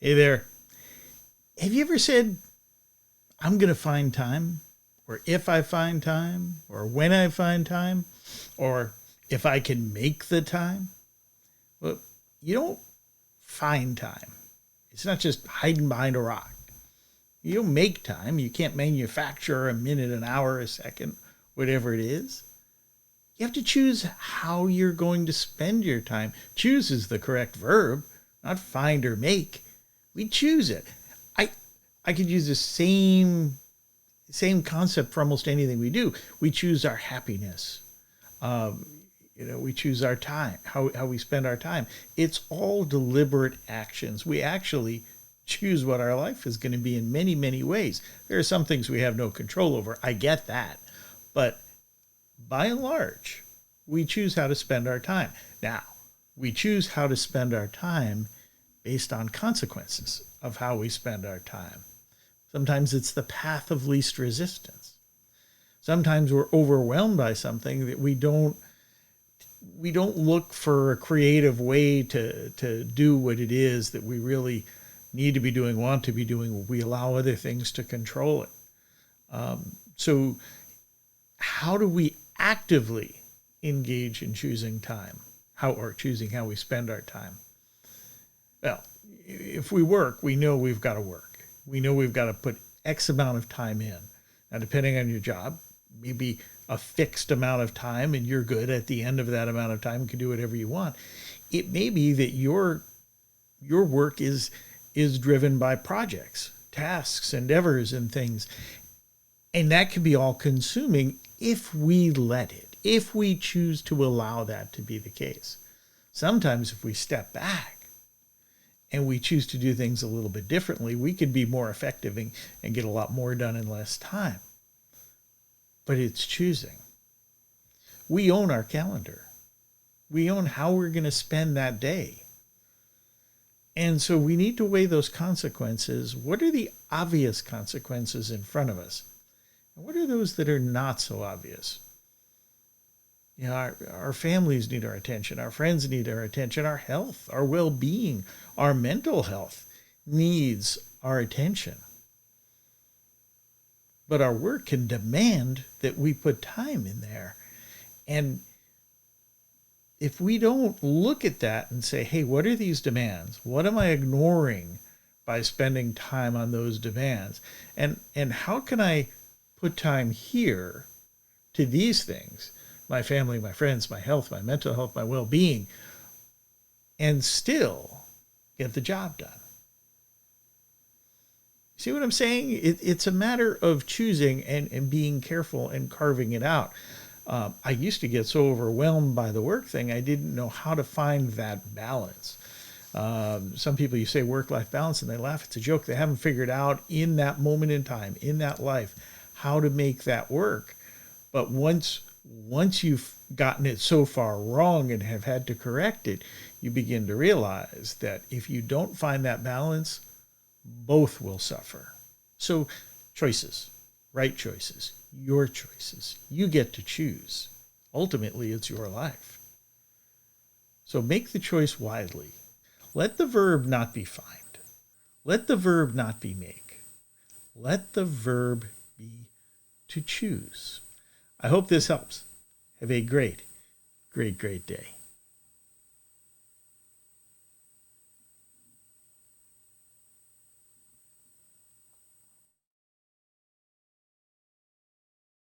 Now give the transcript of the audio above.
Hey there. Have you ever said, I'm going to find time? Or if I find time? Or when I find time? Or if I can make the time? Well, you don't find time. It's not just hiding behind a rock. You don't make time. You can't manufacture a minute, an hour, a second, whatever it is. You have to choose how you're going to spend your time. Choose is the correct verb, not find or make. We choose it. I I could use the same concept for almost anything we do. We choose our happiness. Um, we choose our time, how we spend our time. It's all deliberate actions. We actually choose what our life is going to be in many, many ways. There are some things we have no control over. I get that. But by and large, we choose how to spend our time. Now, we choose how to spend our time based on consequences of how we spend our time. Sometimes it's the path of least resistance. Sometimes we're overwhelmed by something that we don't look for a creative way to do what it is that we really need to be doing, want to be doing. We allow other things to control it. So how do we actively engage in choosing time? Choosing how we spend our time? Well, if we work, we know we've got to work. We know we've got to put X amount of time in. Now, depending on your job, maybe a fixed amount of time and you're good at the end of that amount of time, you can do whatever you want. It may be that your work is driven by projects, tasks, endeavors, and things. And that can be all consuming if we let it, if we choose to allow that to be the case. Sometimes if we step back and we choose to do things a little bit differently, we could be more effective and get a lot more done in less time. But it's choosing. We own our calendar. We own how we're going to spend that day. And so we need to weigh those consequences. What are the obvious consequences in front of us? And what are those that are not so obvious? Our families need our attention. Our friends need our attention. Our health, our well-being, our mental health needs our attention. But our work can demand that we put time in there. And if we don't look at that and say, hey, what are these demands? What am I ignoring by spending time on those demands? And how can I put time here to these things? My family, my friends, my health, my mental health, my well-being, and still get the job done. See what I'm saying? It's a matter of choosing and being careful and carving it out. I used to get so overwhelmed by the work thing, I didn't know how to find that balance. Some people, you say work-life balance, and they laugh. It's a joke. They haven't figured out in that moment in time, in that life, how to make that work. But once you've gotten it so far wrong and have had to correct it, you begin to realize that if you don't find that balance, both will suffer. So choices, right choices, your choices. You get to choose. Ultimately, it's your life. So make the choice widely. Let the verb not be find. Let the verb not be make. Let the verb be to choose. I hope this helps. Have a great, great, great day.